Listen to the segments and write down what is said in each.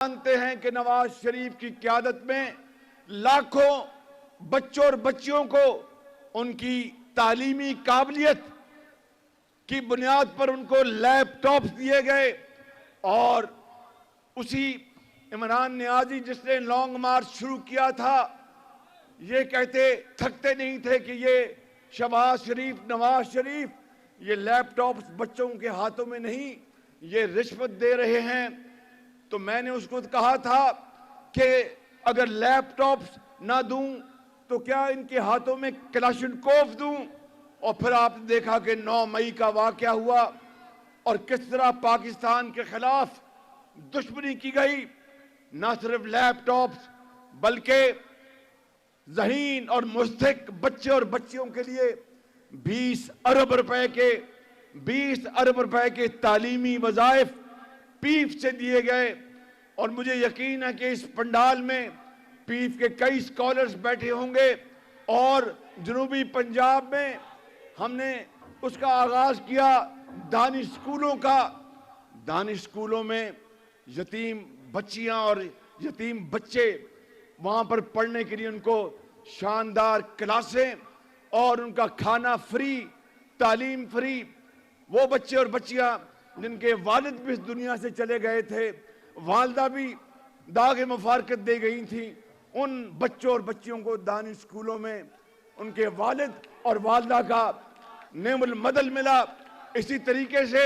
जानते हैं कि नवाज शरीफ की क़यादत में लाखों बच्चों और बच्चियों को उनकी तालीमी काबिलियत की बुनियाद पर उनको लैपटॉप दिए गए। और उसी इमरान नियाज़ी जिसने लॉन्ग मार्च शुरू किया था, ये कहते थकते नहीं थे कि ये शहबाज शरीफ, नवाज शरीफ ये लैपटॉप बच्चों के हाथों में नहीं, ये रिश्वत दे रहे हैं। तो मैंने उसको कहा था कि अगर लैपटॉप ना दूं तो क्या इनके हाथों में कलाशिनकोव दूं। और फिर आपने देखा कि 9 मई का वाकया हुआ और किस तरह पाकिस्तान के खिलाफ दुश्मनी की गई। न सिर्फ लैपटॉप बल्कि ज़हीन और मुस्तहिक बच्चे और बच्चियों के लिए 20 अरब रुपए के तालीमी वज़ाइफ पीफ से दिए गए। और मुझे यकीन है कि इस पंडाल में पीफ के कई स्कॉलर्स बैठे होंगे। और जनूबी पंजाब में हमने उसका आगाज किया दानिश स्कूलों का। दानिश स्कूलों में यतीम बच्चियां और यतीम बच्चे वहां पर पढ़ने के लिए उनको शानदार क्लासें और उनका खाना फ्री, तालीम फ्री। वो बच्चे और बच्चियां जिनके वालिद भी इस दुनिया से चले गए थे, वालदा भी दागे मुफारकत दे गई थी, उन बच्चों और बच्चियों को दानिश स्कूलों में उनके वालिद और वालदा का नेमुल मदल मिला। इसी तरीके से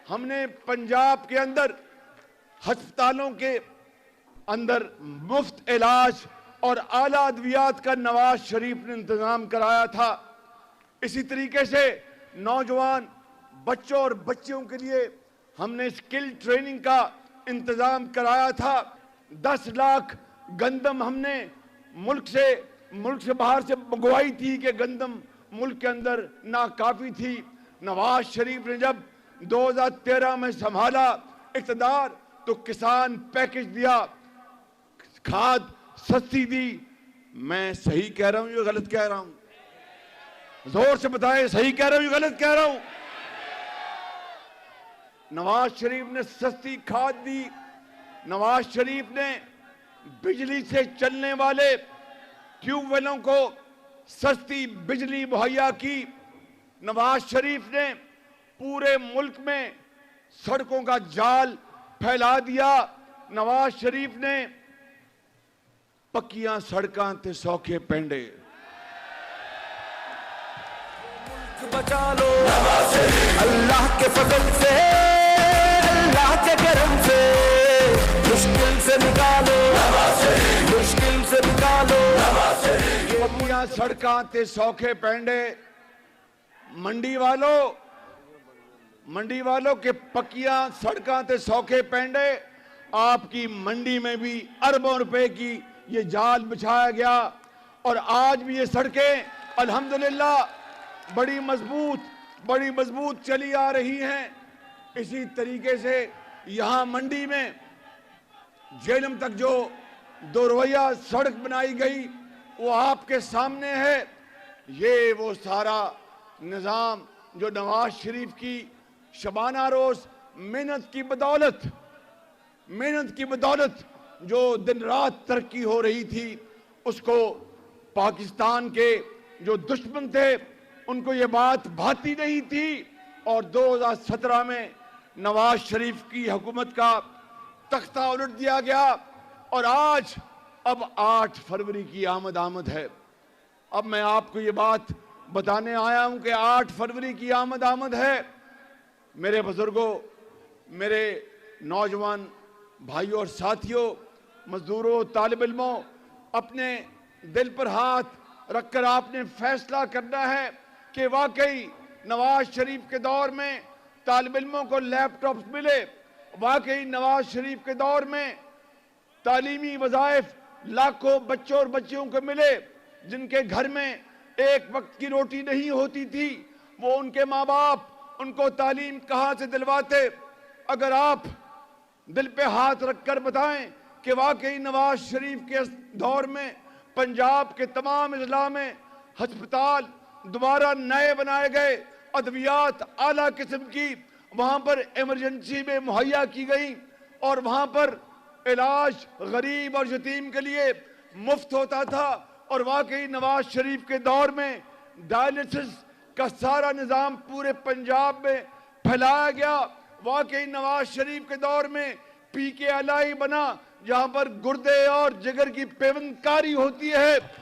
हमने पंजाब के अंदर अस्पतालों के अंदर मुफ्त इलाज और आला अद्वियात का नवाज शरीफ ने इंतजाम कराया था। इसी तरीके से नौजवान बच्चों और बच्चियों के लिए हमने स्किल ट्रेनिंग का इंतजाम कराया था। 10 लाख गंदम हमने मुल्क से बाहर से मंगवाई थी कि गंदम मुल्क के अंदर नाकाफी थी। नवाज शरीफ ने जब 2013 में संभाला इक़्तिदार तो किसान पैकेज दिया, खाद सस्ती दी। मैं सही कह रहा हूं या गलत कह रहा हूं? जोर से बताएं, सही कह रहा हूं या गलत कह रहा हूं? नवाज शरीफ ने सस्ती खाद दी। नवाज शरीफ ने बिजली से चलने वाले ट्यूबवेलों को सस्ती बिजली मुहैया की। नवाज शरीफ ने पूरे मुल्क में सड़कों का जाल फैला दिया। नवाज शरीफ ने पक्कियां सड़कां ते सौखे पेंडे। बचा लो अल्लाह के फजल से, अल्लाह के करम से, मुश्किल से निकालो, मुश्किल से निकालो। पक्कियां सड़कां ते सौखे पेंडे। मंडी वालों के पक्कियां सड़कां ते सौखे पेंडे। आपकी मंडी में भी अरबों रुपए की ये जाल बिछाया गया और आज भी ये सड़कें अल्हम्दुलिल्लाह बड़ी मजबूत चली आ रही हैं। इसी तरीके से यहाँ मंडी में जेलम तक जो 2 रवैया सड़क बनाई गई वो आपके सामने है। ये वो सारा निज़ाम जो नवाज शरीफ की शबाना रोज मेहनत की बदौलत जो दिन रात तरक्की हो रही थी, उसको पाकिस्तान के जो दुश्मन थे उनको ये बात भाती नहीं थी। और 2017 में नवाज शरीफ की हुकूमत का तख्ता उलट दिया गया और आज अब 8 फरवरी की आमद है। अब मैं आपको ये बात बताने आया हूं कि 8 फरवरी की आमद है। मेरे बुजुर्गों, मेरे नौजवान भाइयों और साथियों, मजदूरों, तालिब इल्मों, अपने दिल पर हाथ रखकर आपने फैसला करना है कि वाकई नवाज शरीफ के दौर में तालिब इल्मों को लैपटॉप मिले, वाकई नवाज शरीफ के दौर में तालीमी वज़ाइफ लाखों बच्चों और बच्चियों को मिले जिनके घर में एक वक्त की रोटी नहीं होती थी। वो उनके माँ बाप उनको तालीम कहाँ से दिलवाते? अगर आप दिल पे हाथ रखकर बताएं कि वाकई नवाज शरीफ के दौर में पंजाब के तमाम अजला में अस्पताल दोबारा नए बनाए गए, अद्वियात आला किस्म की वहां पर इमरजेंसी में मुहैया की गई और वहां पर علاج غریب اور یتیم کے لیے مفت ہوتا تھا، اور واقعی نواز شریف کے دور میں ڈائلسس کا سارا نظام پورے پنجاب میں پھیلایا گیا۔ واقعی نواز شریف کے دور میں پی کے الائی بنا، جہاں پر گردے اور جگر کی پیوند کاری ہوتی ہے۔